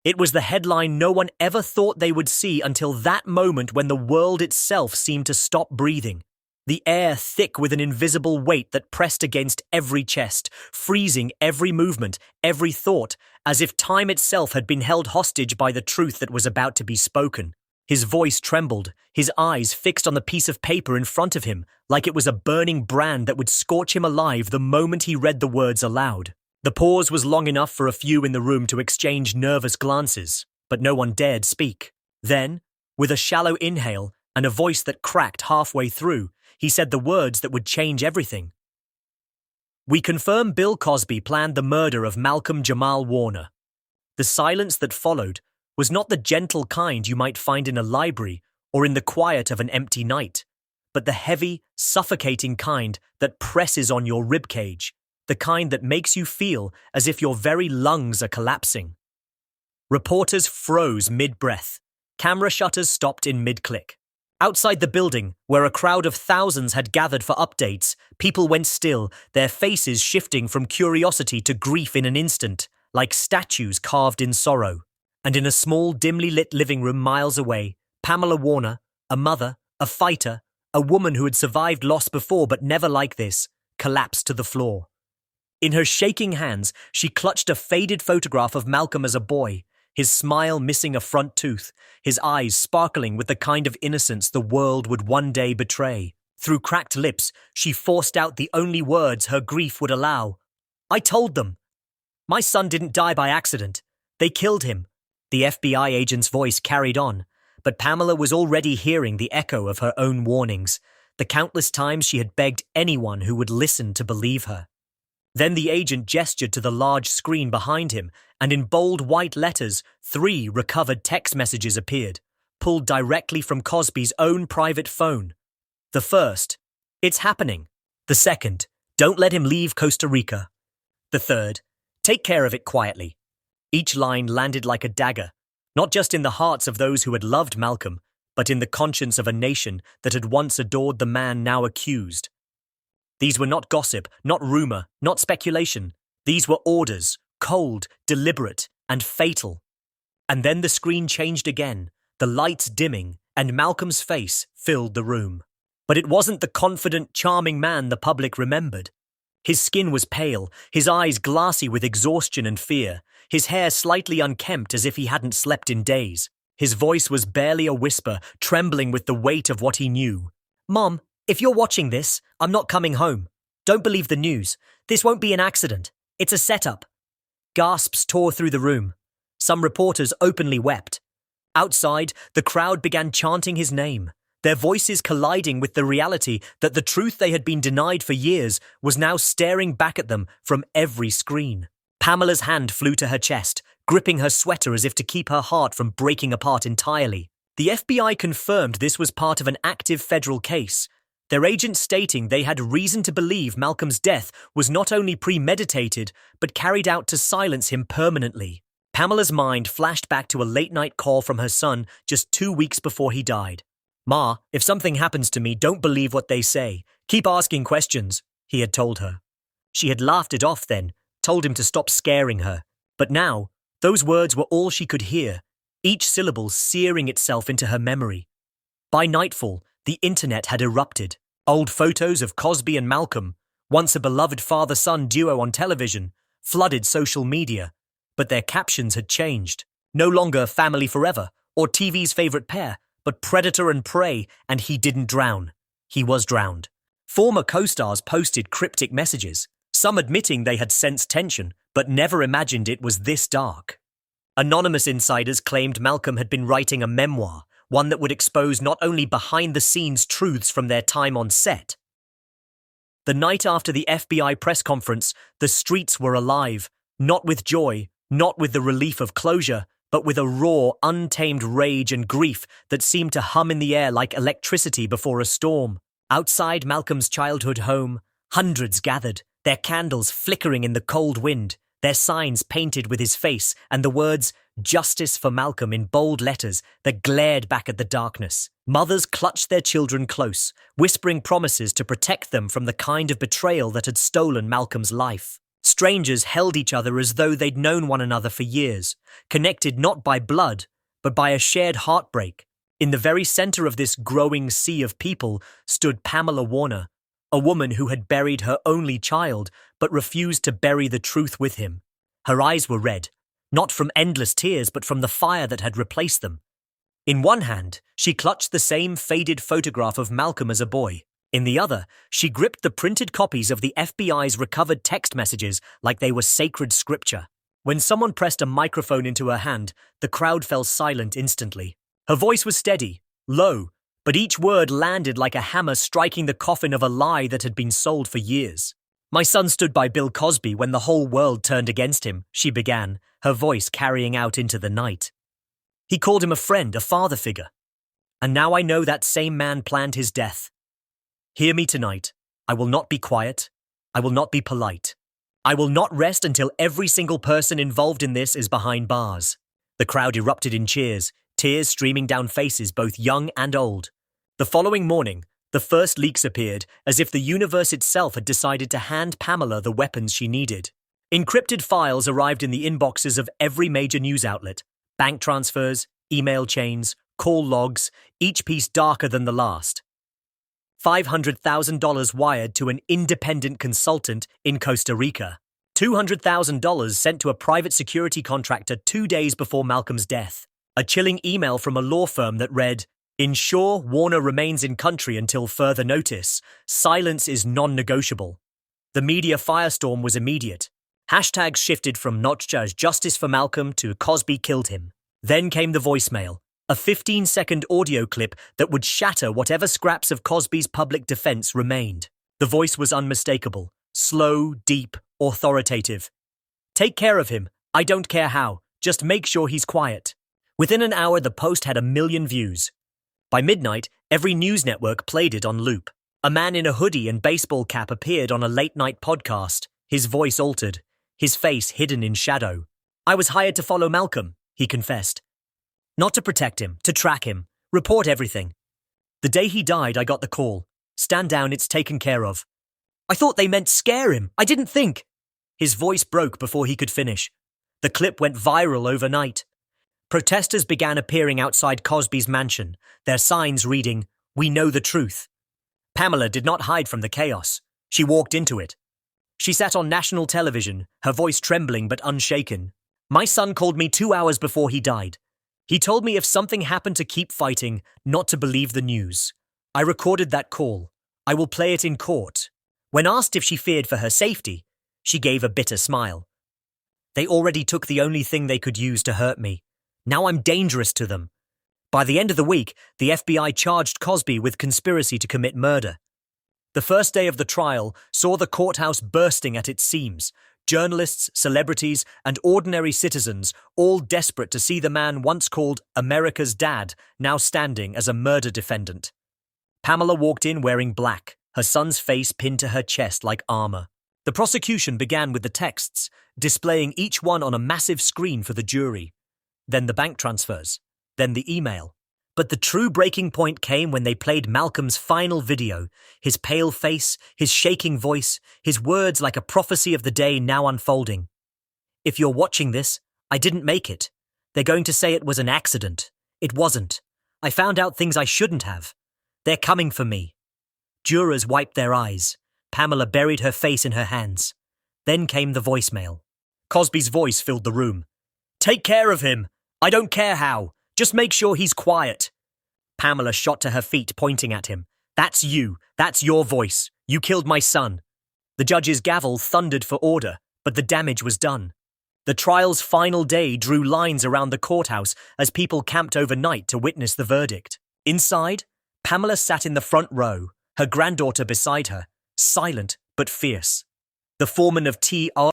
It was the headline no one ever thought they would see until that moment when the world itself seemed to stop breathing. The air thick with an invisible weight that pressed against every chest, freezing every movement, every thought, as if time itself had been held hostage by the truth that was about to be spoken. His voice trembled, his eyes fixed on the piece of paper in front of him, like it was a burning brand that would scorch him alive the moment he read the words aloud. The pause was long enough for a few in the room to exchange nervous glances, but no one dared speak. Then, with a shallow inhale and a voice that cracked halfway through, he said the words that would change everything. "We confirm Bill Cosby planned the murder of Malcolm Jamal Warner." The silence that followed was not the gentle kind you might find in a library or in the quiet of an empty night, but the heavy, suffocating kind that presses on your ribcage, the kind that makes you feel as if your very lungs are collapsing. Reporters froze mid-breath. Camera shutters stopped in mid-click. Outside the building, where a crowd of thousands had gathered for updates, people went still, their faces shifting from curiosity to grief in an instant, like statues carved in sorrow. And in a small, dimly lit living room miles away, Pamela Warner, a mother, a fighter, a woman who had survived loss before but never like this, collapsed to the floor. In her shaking hands, she clutched a faded photograph of Malcolm as a boy, his smile missing a front tooth, his eyes sparkling with the kind of innocence the world would one day betray. Through cracked lips, she forced out the only words her grief would allow. "I told them. My son didn't die by accident. They killed him." The FBI agent's voice carried on, but Pamela was already hearing the echo of her own warnings, the countless times she had begged anyone who would listen to believe her. Then the agent gestured to the large screen behind him, and in bold white letters, 3 recovered text messages appeared, pulled directly from Cosby's own private phone. The first, "It's happening." The second, "Don't let him leave Costa Rica." The third, "Take care of it quietly." Each line landed like a dagger, not just in the hearts of those who had loved Malcolm, but in the conscience of a nation that had once adored the man now accused. These were not gossip, not rumor, not speculation. These were orders, cold, deliberate, and fatal. And then the screen changed again, the lights dimming, and Malcolm's face filled the room. But it wasn't the confident, charming man the public remembered. His skin was pale, his eyes glassy with exhaustion and fear, his hair slightly unkempt as if he hadn't slept in days. His voice was barely a whisper, trembling with the weight of what he knew. "Mom, if you're watching this, I'm not coming home. Don't believe the news. This won't be an accident. It's a setup." Gasps tore through the room. Some reporters openly wept. Outside, the crowd began chanting his name, their voices colliding with the reality that the truth they had been denied for years was now staring back at them from every screen. Pamela's hand flew to her chest, gripping her sweater as if to keep her heart from breaking apart entirely. The FBI confirmed this was part of an active federal case, their agent stating they had reason to believe Malcolm's death was not only premeditated, but carried out to silence him permanently. Pamela's mind flashed back to a late-night call from her son just 2 weeks before he died. "Ma, if something happens to me, don't believe what they say. Keep asking questions," he had told her. She had laughed it off then, told him to stop scaring her. But now, those words were all she could hear, each syllable searing itself into her memory. By nightfall, the internet had erupted. Old photos of Cosby and Malcolm, once a beloved father-son duo on television, flooded social media. But their captions had changed. No longer family forever, or TV's favorite pair, but predator and prey, and he didn't drown. He was drowned. Former co-stars posted cryptic messages, some admitting they had sensed tension, but never imagined it was this dark. Anonymous insiders claimed Malcolm had been writing a memoir, one that would expose not only behind-the-scenes truths from their time on set. The night after the FBI press conference, the streets were alive, not with joy, not with the relief of closure, but with a raw, untamed rage and grief that seemed to hum in the air like electricity before a storm. Outside Malcolm's childhood home, hundreds gathered, their candles flickering in the cold wind, their signs painted with his face and the words, "Justice for Malcolm" in bold letters that glared back at the darkness. Mothers clutched their children close, whispering promises to protect them from the kind of betrayal that had stolen Malcolm's life. Strangers held each other as though they'd known one another for years, connected not by blood, but by a shared heartbreak. In the very center of this growing sea of people stood Pamela Warner, a woman who had buried her only child but refused to bury the truth with him. Her eyes were red, not from endless tears but from the fire that had replaced them. In one hand, she clutched the same faded photograph of Malcolm as a boy. In the other, she gripped the printed copies of the FBI's recovered text messages like they were sacred scripture. When someone pressed a microphone into her hand, the crowd fell silent instantly. Her voice was steady, low, but each word landed like a hammer striking the coffin of a lie that had been sold for years. My son stood by Bill Cosby when the whole world turned against him, she began, her voice carrying out into the night. He called him a friend, a father figure. And now I know that same man planned his death. Hear me tonight. I will not be quiet. I will not be polite. I will not rest until every single person involved in this is behind bars. The crowd erupted in cheers, tears streaming down faces both young and old. The following morning, the first leaks appeared, as if the universe itself had decided to hand Pamela the weapons she needed. Encrypted files arrived in the inboxes of every major news outlet. Bank transfers, email chains, call logs, each piece darker than the last. $500,000 wired to an independent consultant in Costa Rica. $200,000 sent to a private security contractor 2 days before Malcolm's death. A chilling email from a law firm that read, "Ensure Warner remains in country until further notice. Silence is non-negotiable." The media firestorm was immediate. Hashtags shifted from "Not just justice for Malcolm" to "Cosby killed him." Then came the voicemail. A 15-second audio clip that would shatter whatever scraps of Cosby's public defense remained. The voice was unmistakable, slow, deep, authoritative. "Take care of him. I don't care how. Just make sure he's quiet." Within an hour, the post had 1 million views. By midnight, every news network played it on loop. A man in a hoodie and baseball cap appeared on a late-night podcast, his voice altered, his face hidden in shadow. "I was hired to follow Malcolm," he confessed. "Not to protect him, to track him, report everything. The day he died, I got the call. Stand down, it's taken care of." "I thought they meant scare him. I didn't think." His voice broke before he could finish. The clip went viral overnight. Protesters began appearing outside Cosby's mansion, their signs reading, "We know the truth." Pamela did not hide from the chaos. She walked into it. She sat on national television, her voice trembling but unshaken. "My son called me 2 hours before he died. He told me if something happened to keep fighting, not to believe the news. I recorded that call. I will play it in court." When asked if she feared for her safety, she gave a bitter smile. "They already took the only thing they could use to hurt me. Now I'm dangerous to them." By the end of the week, the FBI charged Cosby with conspiracy to commit murder. The first day of the trial saw the courthouse bursting at its seams. Journalists, celebrities, and ordinary citizens, all desperate to see the man once called America's dad, now standing as a murder defendant. Pamela walked in wearing black, her son's face pinned to her chest like armor. The prosecution began with the texts, displaying each one on a massive screen for the jury. Then the bank transfers. Then the email. But the true breaking point came when they played Malcolm's final video, his pale face, his shaking voice, his words like a prophecy of the day now unfolding. "If you're watching this, I didn't make it. They're going to say it was an accident. It wasn't. I found out things I shouldn't have. They're coming for me." Jurors wiped their eyes. Pamela buried her face in her hands. Then came the voicemail. Cosby's voice filled the room. "Take care of him. I don't care how. Just make sure he's quiet." Pamela shot to her feet, pointing at him. "That's you. That's your voice. You killed my son." The judge's gavel thundered for order, but the damage was done. The trial's final day drew lines around the courthouse as people camped overnight to witness the verdict. Inside, Pamela sat in the front row, her granddaughter beside her, silent but fierce. The foreman of T.R.